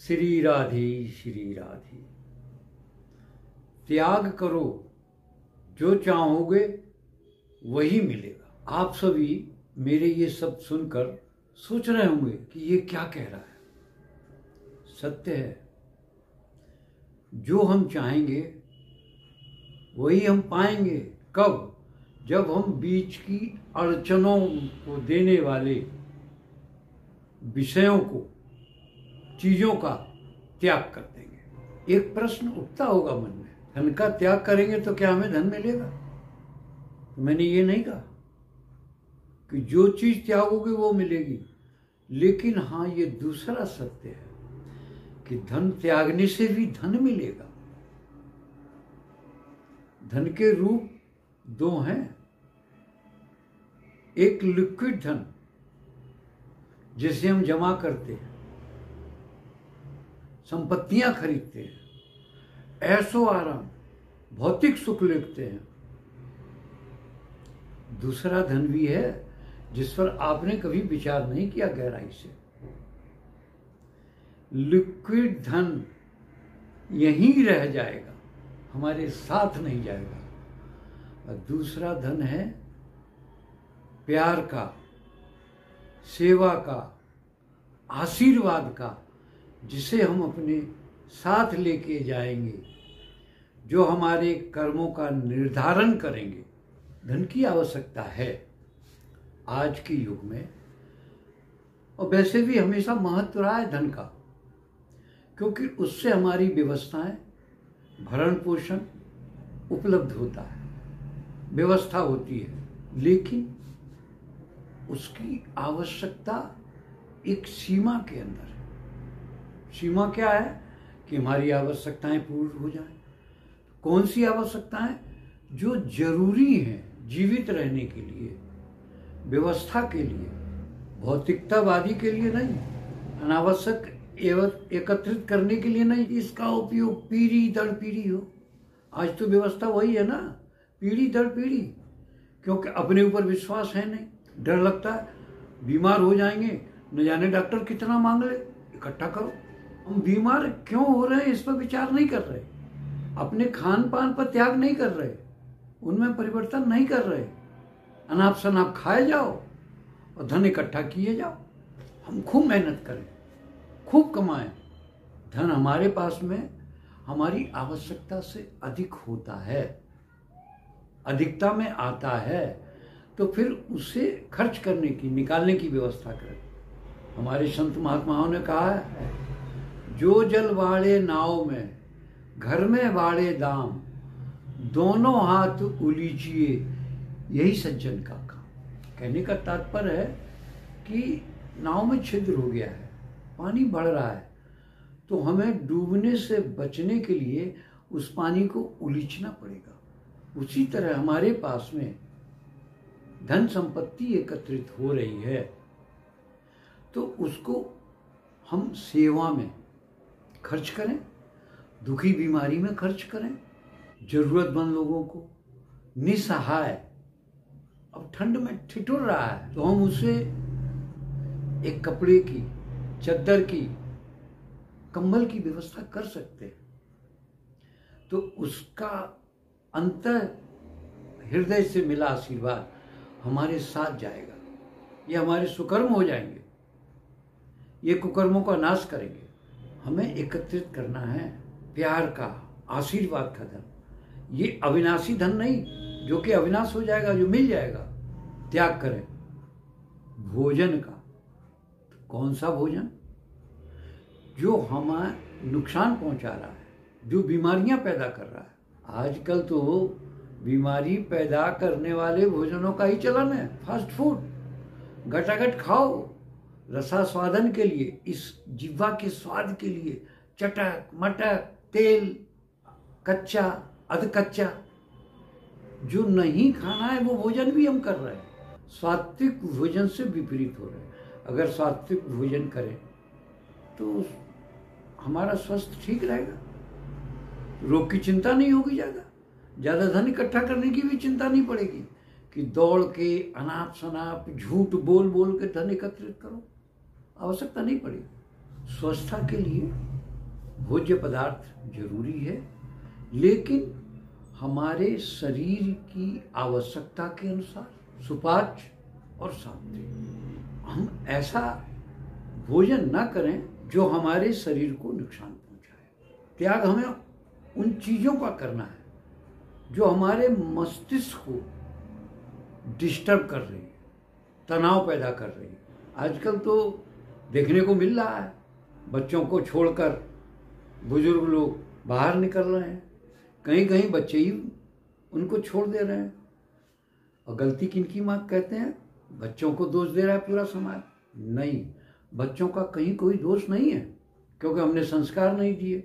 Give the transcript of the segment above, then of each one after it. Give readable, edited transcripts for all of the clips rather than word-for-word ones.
श्री राधे श्री राधे। त्याग करो, जो चाहोगे वही मिलेगा। आप सभी मेरे ये शब्द सुनकर सोच रहे होंगे कि ये क्या कह रहा है। सत्य है, जो हम चाहेंगे वही हम पाएंगे। कब? जब हम बीच की अड़चनों को देने वाले विषयों को, चीजों का त्याग कर देंगे। एक प्रश्न उठता होगा मन में, धन का त्याग करेंगे तो क्या हमें धन मिलेगा? तो मैंने ये नहीं कहा कि जो चीज त्यागोगे वो मिलेगी, लेकिन हाँ, ये दूसरा सत्य है कि धन त्यागने से भी धन मिलेगा। धन के रूप दो हैं। एक लिक्विड धन जिसे हम जमा करते हैं, संपत्तियां खरीदते हैं, ऐशो आराम, भौतिक सुख लेते हैं। दूसरा धन भी है जिस पर आपने कभी विचार नहीं किया गहराई से। लिक्विड धन यहीं रह जाएगा, हमारे साथ नहीं जाएगा। और दूसरा धन है प्यार का, सेवा का, आशीर्वाद का, जिसे हम अपने साथ लेके जाएंगे, जो हमारे कर्मों का निर्धारण करेंगे। धन की आवश्यकता है आज के युग में, और वैसे भी हमेशा महत्व रहा है धन का, क्योंकि उससे हमारी व्यवस्थाएं, भरण पोषण उपलब्ध होता है, व्यवस्था होती है। लेकिन उसकी आवश्यकता एक सीमा के अंदर है। सीमा क्या है? कि हमारी आवश्यकताएं पूर्ण हो जाएं। कौन सी आवश्यकताएं? जो जरूरी हैं जीवित रहने के लिए, व्यवस्था के लिए, भौतिकतावादी के लिए नहीं, अनावश्यक एकत्रित करने के लिए नहीं। इसका उपयोग पीढ़ी दर पीढ़ी हो। आज तो व्यवस्था वही है ना, पीढ़ी दर पीढ़ी, क्योंकि अपने ऊपर विश्वास है नहीं, डर लगता है बीमार हो जाएंगे, न जाने डॉक्टर कितना मांग ले, इकट्ठा करो। हम बीमार क्यों हो रहे हैं इस पर विचार नहीं कर रहे, अपने खान पान पर त्याग नहीं कर रहे, उनमें परिवर्तन नहीं कर रहे। अनाप शनाप खाए जाओ और धन इकट्ठा किए जाओ। हम खूब मेहनत करें, खूब कमाएं। धन हमारे पास में हमारी आवश्यकता से अधिक होता है, अधिकता में आता है, तो फिर उसे खर्च करने की, निकालने की व्यवस्था करें। हमारे संत महात्माओं ने कहा है, जो जल वाड़े नाव में, घर में वाड़े दाम, दोनों हाथ उलीचिए, यही सज्जन का काम। कहने का तात्पर्य है कि नाव में छिद्र हो गया है, पानी बढ़ रहा है, तो हमें डूबने से बचने के लिए उस पानी को उलीचना पड़ेगा। उसी तरह हमारे पास में धन संपत्ति एकत्रित हो रही है, तो उसको हम सेवा में खर्च करें, दुखी बीमारी में खर्च करें, जरूरतमंद लोगों को, निसहाय, अब ठंड में ठिठुर रहा है तो हम उसे एक कपड़े की, चद्दर की, कंबल की व्यवस्था कर सकते हैं। तो उसका अंतर हृदय से मिला आशीर्वाद हमारे साथ जाएगा। ये हमारे सुकर्म हो जाएंगे, ये कुकर्मों का नाश करेंगे। हमें एकत्रित करना है प्यार का, आशीर्वाद का धन। ये अविनाशी धन नहीं जो कि अविनाश हो जाएगा, जो मिल जाएगा। त्याग करें भोजन का। तो कौन सा भोजन? जो हमें नुकसान पहुंचा रहा है, जो बीमारियां पैदा कर रहा है। आजकल तो बीमारी पैदा करने वाले भोजनों का ही चलन है। फास्ट फूड घटाघट खाओ, रसास्वादन के लिए, इस जिह्वा के स्वाद के लिए, चटक मटक, तेल, कच्चा अध कच्चा, जो नहीं खाना है वो भोजन भी हम कर रहे हैं। सात्विक भोजन से विपरीत हो रहे हैं। अगर सात्विक भोजन करें तो हमारा स्वास्थ्य ठीक रहेगा, रोग की चिंता नहीं होगी, ज्यादा धन इकट्ठा करने की भी चिंता नहीं पड़ेगी कि दौड़ के अनाप शनाप झूठ बोल बोल के धन एकत्रित करो। आवश्यकता नहीं पड़ेगी। स्वस्थता के लिए भोज्य पदार्थ जरूरी है, लेकिन हमारे शरीर की आवश्यकता के अनुसार सुपाच्य और सात्विक। हम ऐसा भोजन ना करें जो हमारे शरीर को नुकसान पहुंचाए। त्याग हमें उन चीज़ों का करना है जो हमारे मस्तिष्क को डिस्टर्ब कर रही है, तनाव पैदा कर रही है। आजकल तो देखने को मिल रहा है, बच्चों को छोड़कर बुजुर्ग लोग बाहर निकल रहे हैं, कहीं कहीं बच्चे ही उनको छोड़ दे रहे हैं। और गलती किनकी माँ कहते हैं? बच्चों को दोष दे रहा है पूरा समाज। नहीं, बच्चों का कहीं कोई दोष नहीं है, क्योंकि हमने संस्कार नहीं दिए,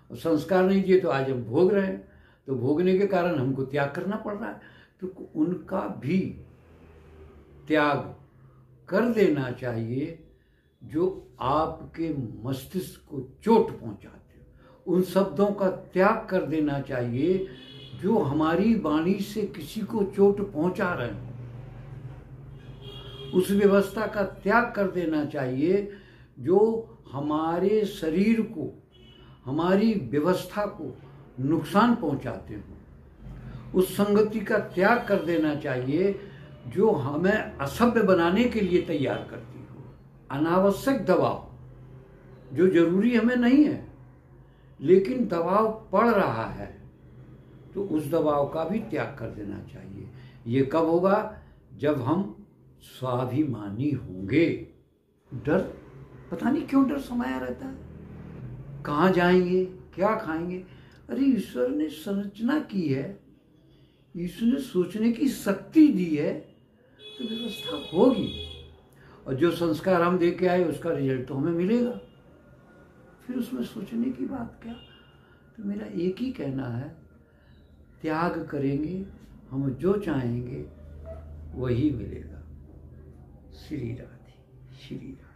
और संस्कार नहीं दिए तो आज हम भोग रहे हैं। तो भोगने के कारण हमको त्याग करना पड़ रहा है। तो उनका भी त्याग कर देना चाहिए जो आपके मस्तिष्क को चोट पहुंचाते हो। उन शब्दों का त्याग कर देना चाहिए जो हमारी वाणी से किसी को चोट पहुंचा रहे हो। उस व्यवस्था का त्याग कर देना चाहिए जो हमारे शरीर को, हमारी व्यवस्था को नुकसान पहुंचाते हो। उस संगति का त्याग कर देना चाहिए जो हमें असभ्य बनाने के लिए तैयार करती हो। अनावश्यक दबाव जो जरूरी हमें नहीं है, लेकिन दबाव पड़ रहा है, तो उस दबाव का भी त्याग कर देना चाहिए। ये कब होगा? जब हम स्वाभिमानी होंगे। डर, पता नहीं क्यों डर समाया रहता है। कहाँ जाएंगे, क्या खाएंगे? अरे ईश्वर ने संरचना की है, ईश्वर ने सोचने की शक्ति दी है, तो व्यवस्था होगी। और जो संस्कार हम दे के आए उसका रिजल्ट तो हमें मिलेगा, फिर उसमें सोचने की बात क्या। तो मेरा एक ही कहना है, त्याग करेंगे, हम जो चाहेंगे वही मिलेगा। श्री राधे, श्री राधे।